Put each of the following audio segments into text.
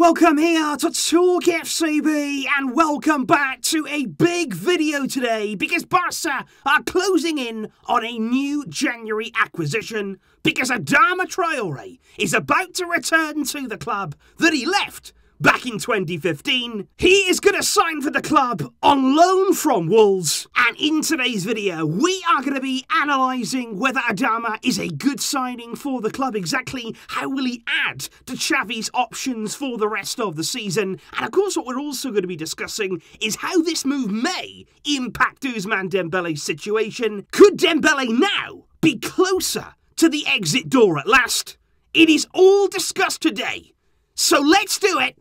welcome here to TalkFCB and welcome back to a big video today because Barca are closing in on a new January acquisition because Adama Traore is about to return to the club that he left back in 2015. He is going to sign for the club on loan from Wolves, and in today's video we are going to be analysing whether Adama is a good signing for the club. Exactly how will he add to Xavi's options for the rest of the season, and of course what we're also going to be discussing is how this move may impact Ousmane Dembele's situation. Could Dembele now be closer to the exit door at last? It is all discussed today, so let's do it.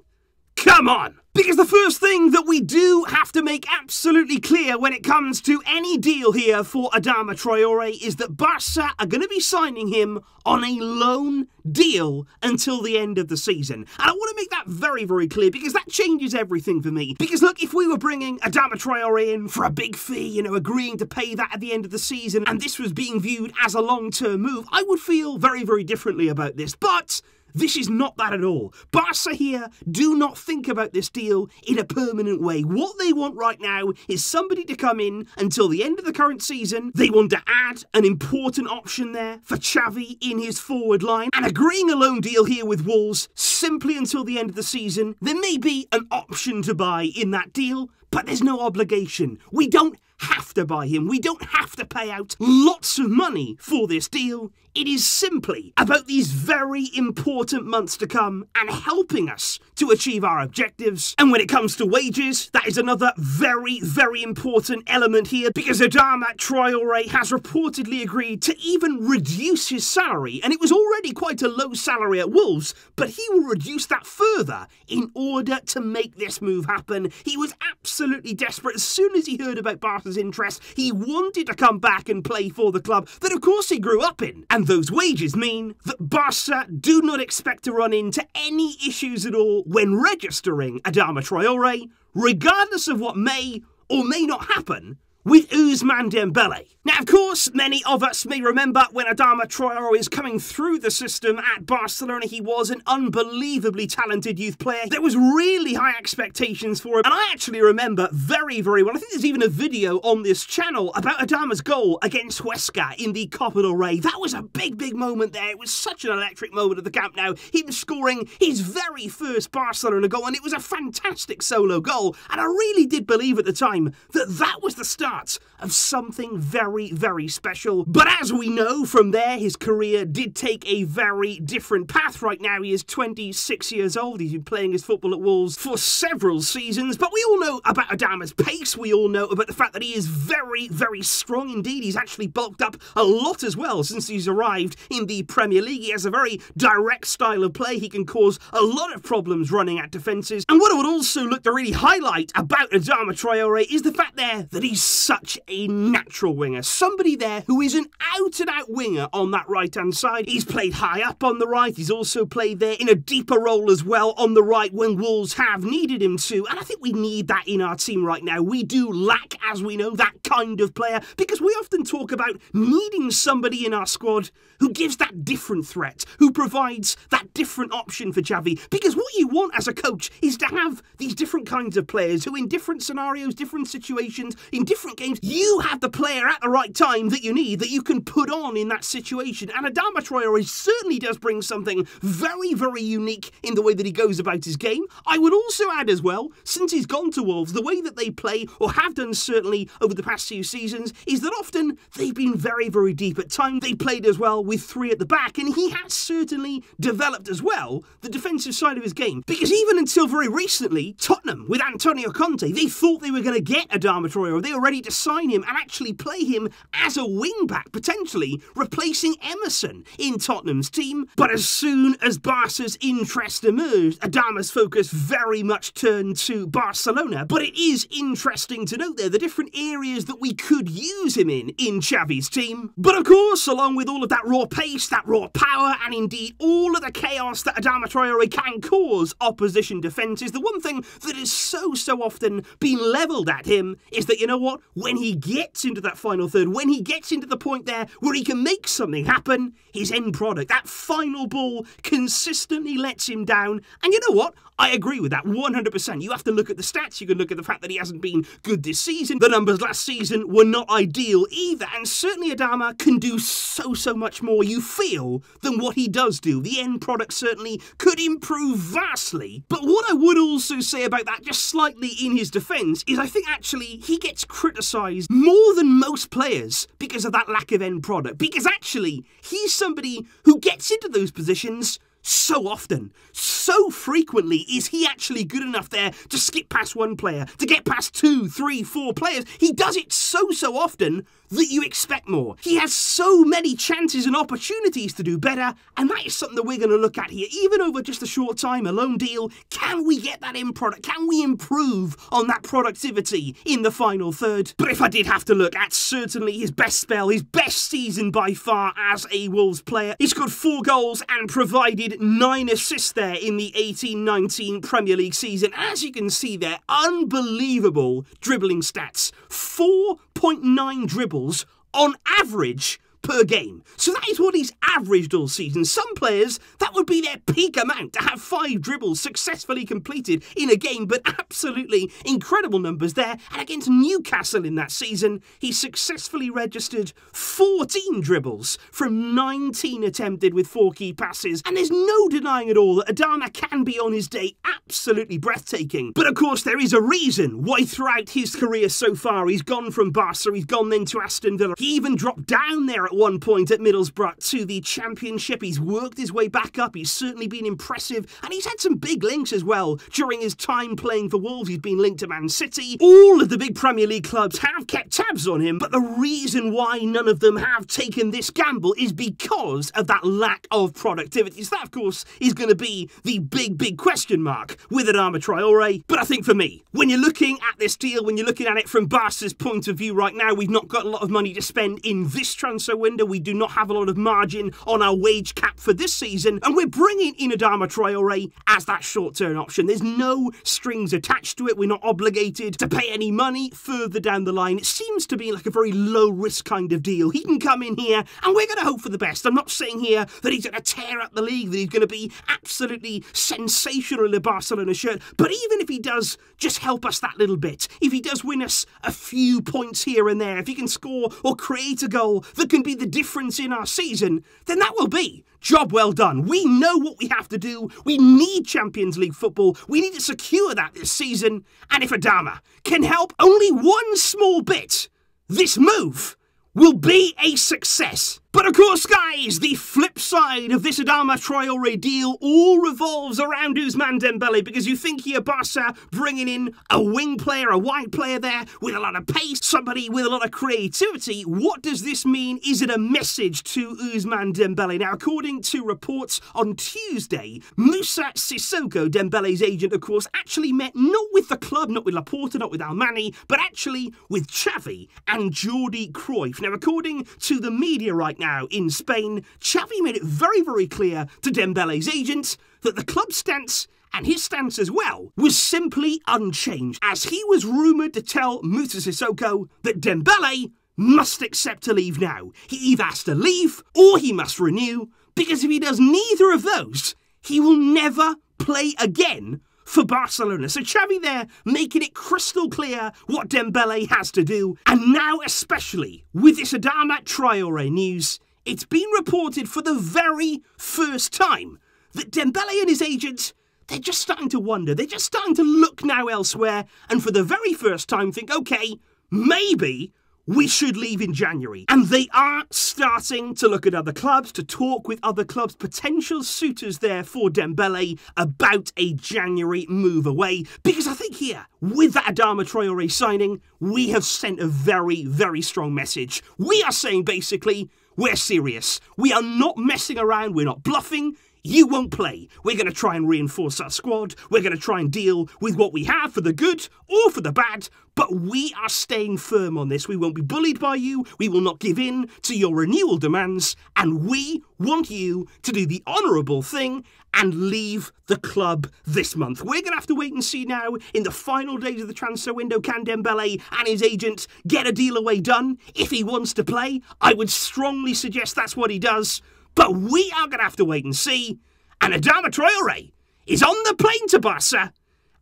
Come on! Because the first thing that we do have to make absolutely clear when it comes to any deal here for Adama Traore is that Barca are going to be signing him on a loan deal until the end of the season. And I want to make that very, very clear because that changes everything for me. Because look, if we were bringing Adama Traore in for a big fee, agreeing to pay that at the end of the season, and this was being viewed as a long-term move, I would feel very, very differently about this. But this is not that at all. Barca here do not think about this deal in a permanent way. What they want right now is somebody to come in until the end of the current season. They want to add an important option there for Xavi in his forward line. And agreeing a loan deal here with Wolves simply until the end of the season, there may be an option to buy in that deal, but there's no obligation. We don't have to buy him. We don't have to pay out lots of money for this deal. It is simply about these very important months to come and helping us to achieve our objectives. And when it comes to wages, that is another very, very important element here because Adama Traore has reportedly agreed to even reduce his salary, and it was already quite a low salary at Wolves, but he will reduce that further in order to make this move happen. He was absolutely desperate. As soon as he heard about Barca's interest, he wanted to come back and play for the club that of course he grew up in. And those wages mean that Barca do not expect to run into any issues at all when registering Adama Traore, regardless of what may or may not happen with Ousmane Dembele. Now, of course, many of us may remember when Adama Traore is coming through the system at Barcelona, he was an unbelievably talented youth player. There was really high expectations for him, and I actually remember very, very well. I think there's even a video on this channel about Adama's goal against Huesca in the Copa del Rey. That was a big, big moment there. It was such an electric moment at the Camp Nou. Him scoring his very first Barcelona goal, and it was a fantastic solo goal, and I really did believe at the time that that was the start of something very, very special. But as we know from there, his career did take a very different path. Right now he is 26 years old. He's been playing his football at Wolves for several seasons, but we all know about Adama's pace. We all know about the fact that he is very, very strong indeed. He's actually bulked up a lot as well since he's arrived in the Premier League. He has a very direct style of play. He can cause a lot of problems running at defences. And what I would also look to really highlight about Adama Traore is the fact there that he's such a natural winger. Somebody there who is an out-and-out winger on that right-hand side. He's played high up on the right. He's also played there in a deeper role as well on the right when Wolves have needed him to. And I think we need that in our team right now. We do lack, as we know, that kind of player because we often talk about needing somebody in our squad who gives that different threat, who provides that different option for Xavi. Because what you want as a coach is to have these different kinds of players who in different scenarios, different situations, in different games, you have the player at the right time that you need, that you can put on in that situation. And Adama Traore certainly does bring something very, very unique in the way that he goes about his game. I would also add as well, since he's gone to Wolves, the way that they play, or have done certainly over the past few seasons, is that often they've been very, very deep. At times they played as well with three at the back, and he has certainly developed as well the defensive side of his game. Because even until very recently, Tottenham, with Antonio Conte, they thought they were going to get Adama Traore. They were ready to sign him and actually play him as a wing-back, potentially replacing Emerson in Tottenham's team. But as soon as Barca's interest emerged, Adama's focus very much turned to Barcelona. But it is interesting to note there the different areas that we could use him in Xavi's team. But of course, along with all of that raw pace, that raw power, and indeed all of the chaos that Adama Traore can cause opposition defences, the one thing that is so often been levelled at him is that, you know what, when he gets into that final third, when he gets into the point there where he can make something happen, his end product, that final ball, consistently lets him down. And you know what? I agree with that 100%. You have to look at the stats. You can look at the fact that he hasn't been good this season. The numbers last season were not ideal either. And certainly Adama can do so much more, you feel, than what he does do. The end product certainly could improve vastly. But what I would also say about that, just slightly in his defence, is I think actually he gets criticised more than most players because of that lack of end product. Because actually, he's somebody who gets into those positions so often, so frequently. Is he actually good enough there to skip past one player, to get past 2, 3, 4 players? He does it so often that you expect more. He has so many chances and opportunities to do better, and that is something that we're going to look at here. Even over just a short time, a loan deal, can we get that end product? Can we improve on that productivity in the final third? But if I did have to look at certainly his best spell, his best season by far as a Wolves player, he scored 4 goals and provided 9 assists there in the 18-19 Premier League season. As you can see there, unbelievable dribbling stats. 4.9 dribbles on average per game. So that is what he's averaged all season. Some players, that would be their peak amount, to have 5 dribbles successfully completed in a game, but absolutely incredible numbers there. And against Newcastle in that season, he successfully registered 14 dribbles from 19 attempted with 4 key passes. And there's no denying at all that Adama can be on his day absolutely breathtaking. But of course, there is a reason why throughout his career so far, he's gone from Barca, he's gone then to Aston Villa. He even dropped down there at one point at Middlesbrough to the Championship. He's worked his way back up. He's certainly been impressive, and he's had some big links as well. During his time playing for Wolves, he's been linked to Man City. All of the big Premier League clubs have kept tabs on him, but the reason why none of them have taken this gamble is because of that lack of productivity. So that, of course, is going to be the big question mark with Adama Traore. But I think for me, when you're looking at this deal, when you're looking at it from Barca's point of view right now, we've not got a lot of money to spend in this transfer window. We do not have a lot of margin on our wage cap for this season, and we're bringing in Adama Traore as that short-term option. There's no strings attached to it. We're not obligated to pay any money further down the line. It seems to be like a very low-risk kind of deal. He can come in here, and we're going to hope for the best. I'm not saying here that he's going to tear up the league, that he's going to be absolutely sensational in a Barcelona shirt, but even if he does just help us that little bit, if he does win us a few points here and there, if he can score or create a goal that can be the difference in our season, then that will be job well done. We know what we have to do. We need Champions League football. We need to secure that this season. And if Adama can help only one small bit, this move will be a success. But of course, guys, the flip side of this Adama Traore deal all revolves around Ousmane Dembele, because you think here Barca bringing in a wing player, a wide player there with a lot of pace, somebody with a lot of creativity. What does this mean? Is it a message to Ousmane Dembele? Now, according to reports on Tuesday, Moussa Sissoko, Dembele's agent, of course, actually met not with the club, not with Laporta, not with Almani, but actually with Xavi and Jordi Cruyff. Now, according to the media right now in Spain, Xavi made it very clear to Dembele's agent that the club's stance, and his stance as well, was simply unchanged, as he was rumoured to tell Moussa Sissoko that Dembele must accept to leave now. He either has to leave or he must renew, because if he does neither of those, he will never play again for Barcelona. So Xavi there making it crystal clear what Dembele has to do. And now, especially with this Adama Traore news, it's been reported for the very first time that Dembele and his agent, they're just starting to wonder. They're just starting to look now elsewhere, and for the very first time think, okay, maybe we should leave in January. And they are starting to look at other clubs, to talk with other clubs, potential suitors there for Dembele about a January move away. Because I think here, with that Adama Traore signing, we have sent a very strong message. We are saying basically, we're serious. We are not messing around, we're not bluffing. You won't play. We're going to try and reinforce our squad. We're going to try and deal with what we have for the good or for the bad. But we are staying firm on this. We won't be bullied by you. We will not give in to your renewal demands. And we want you to do the honourable thing and leave the club this month. We're going to have to wait and see now in the final days of the transfer window. Can Dembele and his agent get a deal away done? If he wants to play, I would strongly suggest that's what he does. But we are going to have to wait and see. And Adama Traore is on the plane to Barca,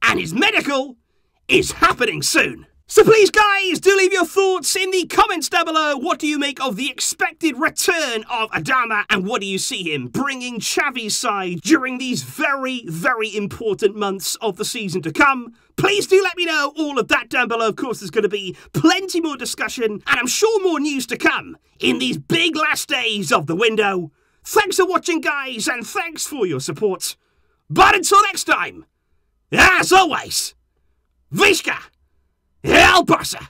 and his medical is happening soon. So please, guys, do leave your thoughts in the comments down below. What do you make of the expected return of Adama, and what do you see him bringing Xavi's side during these very, very important months of the season to come? Please do let me know all of that down below. Of course, there's going to be plenty more discussion, and I'm sure more news to come in these big last days of the window. Thanks for watching, guys, and thanks for your support. But until next time, as always, Visca! El Barça!